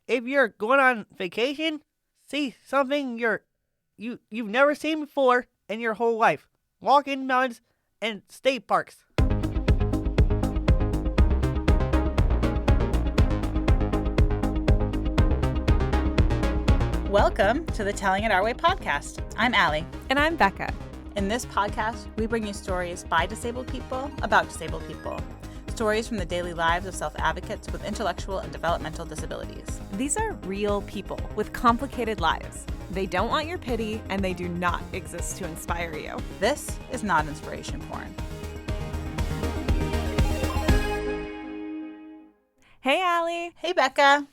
If you're going on vacation, see something you've never seen before in your whole life. Walk in mountains and state parks. Welcome to the Telling It Our Way podcast. I'm Ally. And I'm Becca. In this podcast, we bring you stories by disabled people about disabled people. Stories from the daily lives of self-advocates with intellectual and developmental disabilities. These are real people with complicated lives. They don't want your pity, and they do not exist to inspire you. This is not inspiration porn. Hey, Ally. Hey, Becca.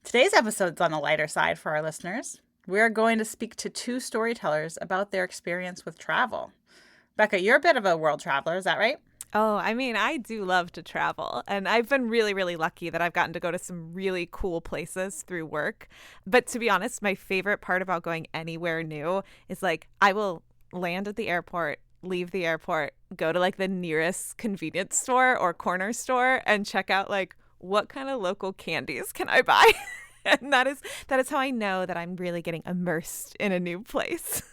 Today's episode's on the lighter side for our listeners. We are going to speak to two storytellers about their experience with travel. Becca, you're a bit of a world traveler, is that right? Oh, I mean, I do love to travel, and I've been really, really lucky that I've gotten to go to some really cool places through work. But to be honest, my favorite part about going anywhere new is I will land at the airport, leave the airport, go to the nearest convenience store or corner store and check out what kind of local candies can I buy? And that is how I know that I'm really getting immersed in a new place.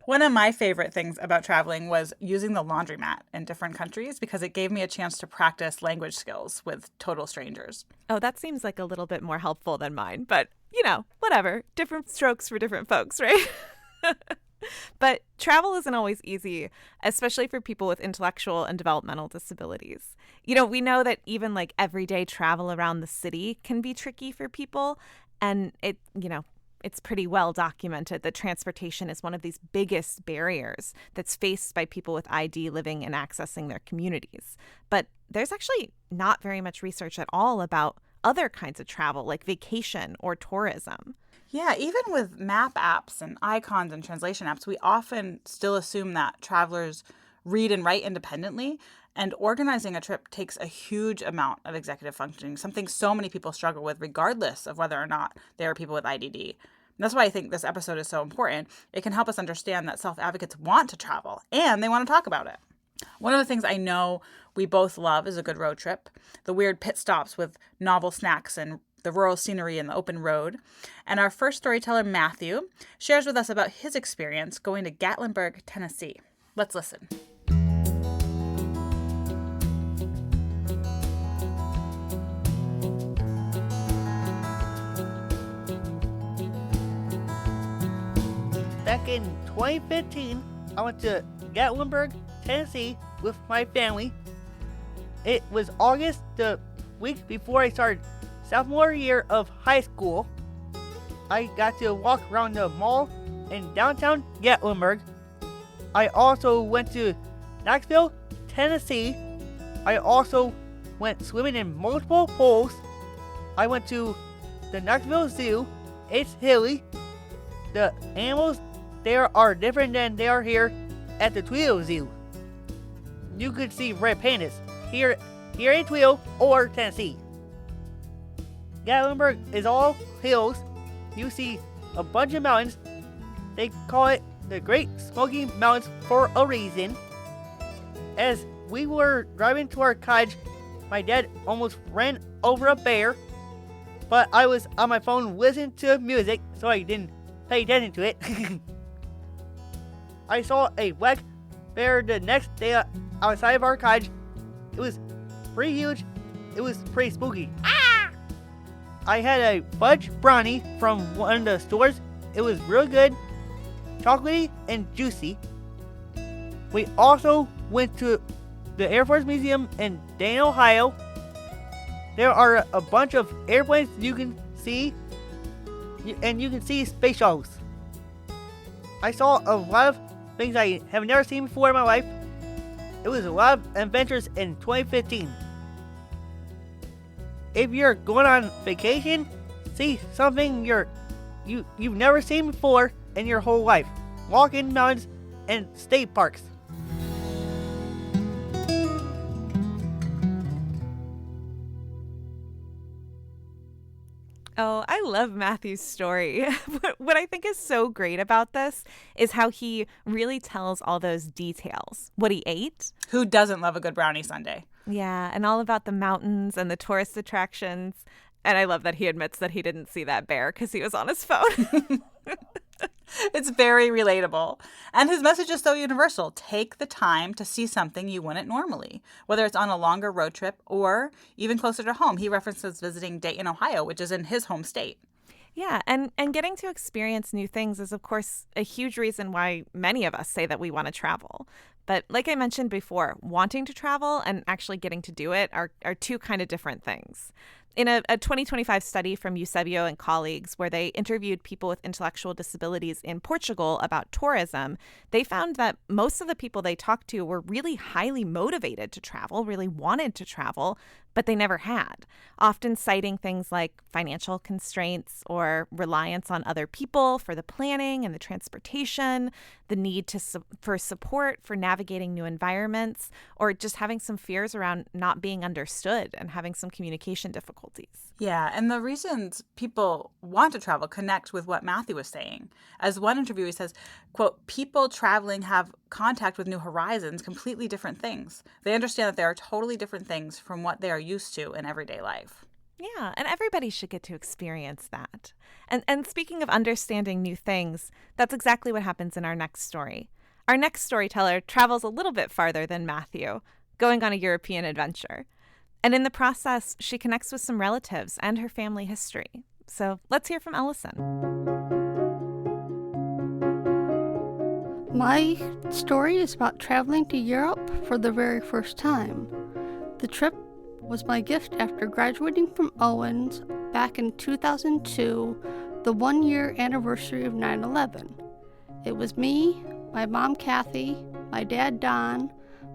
One of my favorite things about traveling was using the laundromat in different countries because it gave me a chance to practice language skills with total strangers. Oh, that seems like a little bit more helpful than mine, but whatever. Different strokes for different folks, right? But travel isn't always easy, especially for people with intellectual and developmental disabilities. We know that even everyday travel around the city can be tricky for people, and it's pretty well documented that transportation is one of these biggest barriers that's faced by people with ID living and accessing their communities. But there's actually not very much research at all about other kinds of travel, like vacation or tourism. Yeah, even with map apps and icons and translation apps, we often still assume that travelers read and write independently, and organizing a trip takes a huge amount of executive functioning, something so many people struggle with regardless of whether or not they are people with IDD. That's why I think this episode is so important. It can help us understand that self-advocates want to travel and they want to talk about it. One of the things I know we both love is a good road trip. The weird pit stops with novel snacks and the rural scenery and the open road. And our first storyteller, Matthew, shares with us about his experience going to Gatlinburg, Tennessee. Let's listen. Back in 2015, I went to Gatlinburg, Tennessee with my family. It was August, the week before I started sophomore year of high school. I got to walk around the mall in downtown Gatlinburg. I also went to Knoxville, Tennessee. I also went swimming in multiple pools. I went to the Knoxville Zoo. It's hilly. The animals there are different than they are here at the Toledo Zoo. You could see red pandas here in Toledo or Tennessee. Gatlinburg is all hills. You see a bunch of mountains. They call it the Great Smoky Mountains for a reason. As we were driving to our cottage, my dad almost ran over a bear, but I was on my phone listening to music, so I didn't pay attention to it. I saw a black bear the next day outside of our cottage. It was pretty huge. It was pretty spooky. I had a fudge brownie from one of the stores. It was real good, chocolatey and juicy. We also went to the Air Force Museum in Dayton, Ohio. There are a bunch of airplanes you can see, and you can see space shuttles. I saw a lot of things I have never seen before in my life. It was a lot of adventures in 2015. If you're going on vacation, see something you've never seen before in your whole life. Walk in mountains and state parks. Oh, I love Matthew's story. What I think is so great about this is how he really tells all those details. What he ate. Who doesn't love a good brownie sundae? Yeah, and all about the mountains and the tourist attractions. And I love that he admits that he didn't see that bear because he was on his phone. It's very relatable. And his message is so universal. Take the time to see something you wouldn't normally, whether it's on a longer road trip or even closer to home. He references visiting Dayton, Ohio, which is in his home state. Yeah, and getting to experience new things is, of course, a huge reason why many of us say that we want to travel. But like I mentioned before, wanting to travel and actually getting to do it are two kind of different things. In a 2025 study from Eusebio and colleagues, where they interviewed people with intellectual disabilities in Portugal about tourism, they found that most of the people they talked to were really highly motivated to travel, really wanted to travel, but they never had, often citing things like financial constraints or reliance on other people for the planning and the transportation, the need for support for navigating new environments, or just having some fears around not being understood and having some communication difficulties. Yeah, and the reasons people want to travel connect with what Matthew was saying. As one interviewee says, quote, people traveling have contact with new horizons, completely different things. They understand that there are totally different things from what they are used to in everyday life. Yeah, and everybody should get to experience that. And speaking of understanding new things, that's exactly what happens in our next story. Our next storyteller travels a little bit farther than Matthew, going on a European adventure. And in the process, she connects with some relatives and her family history. So let's hear from Ellison. My story is about traveling to Europe for the very first time. The trip was my gift after graduating from Owens back in 2002, the 1-year anniversary of 9/11. It was me, my mom Kathy, my dad Don,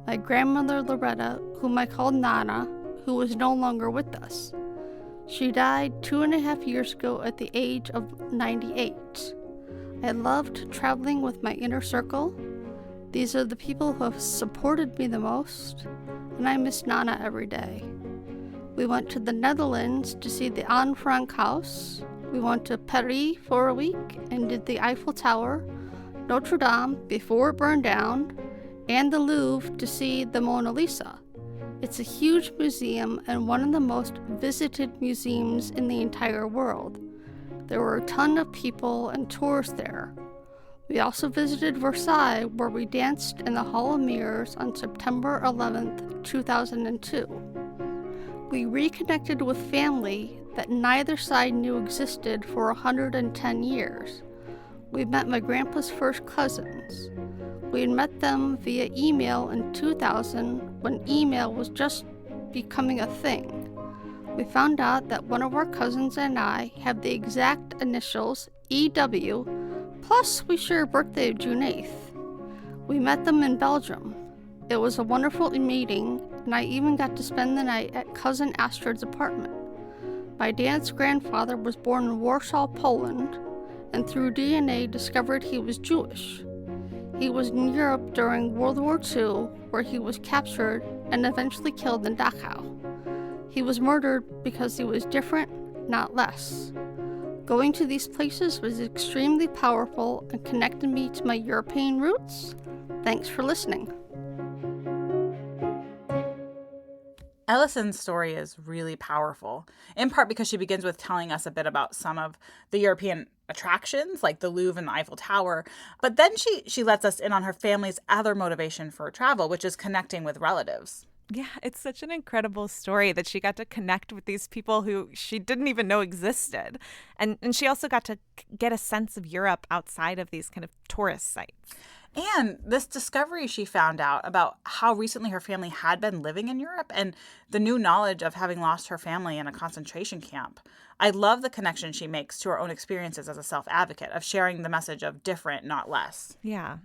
my grandmother Loretta, whom I called Nana, who was no longer with us. She died 2.5 years ago at the age of 98. I loved traveling with my inner circle. These are the people who have supported me the most, and I miss Nana every day. We went to the Netherlands to see the Anne Frank house. We went to Paris for a week and did the Eiffel Tower, Notre Dame before it burned down, and the Louvre to see the Mona Lisa. It's a huge museum and one of the most visited museums in the entire world. There were a ton of people and tourists there. We also visited Versailles, where we danced in the Hall of Mirrors on September 11th, 2002. We reconnected with family that neither side knew existed for 110 years. We met my grandpa's first cousins. We had met them via email in 2000 when email was just becoming a thing. We found out that one of our cousins and I have the exact initials EW, plus we share a birthday of June 8th. We met them in Belgium. It was a wonderful meeting, and I even got to spend the night at Cousin Astrid's apartment. My dad's grandfather was born in Warsaw, Poland, and through DNA discovered he was Jewish. He was in Europe during World War II, where he was captured and eventually killed in Dachau. He was murdered because he was different, not less. Going to these places was extremely powerful and connected me to my European roots. Thanks for listening. Ellison's story is really powerful, in part because she begins with telling us a bit about some of the European attractions, like the Louvre and the Eiffel Tower. But then she lets us in on her family's other motivation for travel, which is connecting with relatives. Yeah, it's such an incredible story that she got to connect with these people who she didn't even know existed. And she also got to get a sense of Europe outside of these kind of tourist sites. And this discovery she found out about how recently her family had been living in Europe and the new knowledge of having lost her family in a concentration camp. I love the connection she makes to her own experiences as a self-advocate of sharing the message of different, not less. Yeah.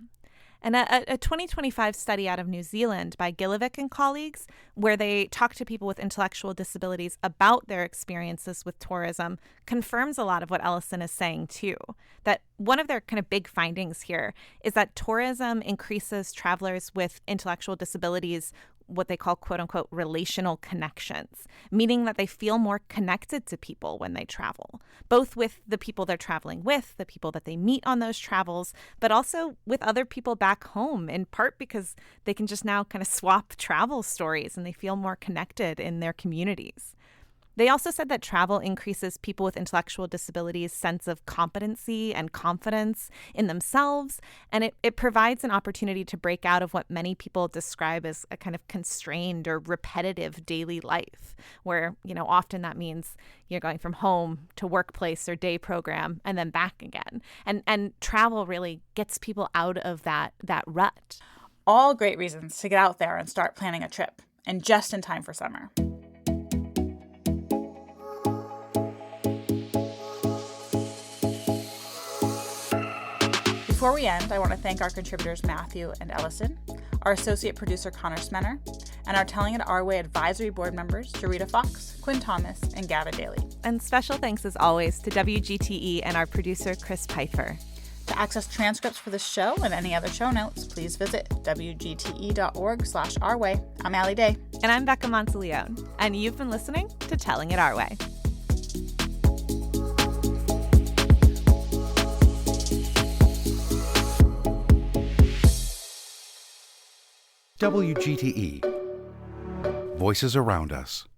And a 2025 study out of New Zealand by Gillivick and colleagues, where they talk to people with intellectual disabilities about their experiences with tourism, confirms a lot of what Ellison is saying too. That one of their kind of big findings here is that tourism increases travelers with intellectual disabilities what they call quote unquote relational connections, meaning that they feel more connected to people when they travel, both with the people they're traveling with, the people that they meet on those travels, but also with other people back home, in part because they can just now kind of swap travel stories and they feel more connected in their communities. They also said that travel increases people with intellectual disabilities' sense of competency and confidence in themselves, and it provides an opportunity to break out of what many people describe as a kind of constrained or repetitive daily life, where, often that means you're going from home to workplace or day program and then back again. And travel really gets people out of that rut. All great reasons to get out there and start planning a trip, and just in time for summer. Before we end, I want to thank our contributors Matthew and Ellison, our associate producer Connor Smenner, and our Telling It Our Way advisory board members Jarita Fox, Quinn Thomas, and Gavin Daly. And special thanks as always to WGTE and our producer Chris Pfeiffer. To access transcripts for this show and any other show notes, please visit wgte.org/ourway. I'm Ally Day. And I'm Becca Monteleone. And you've been listening to Telling It Our Way. WGTE. Voices around us.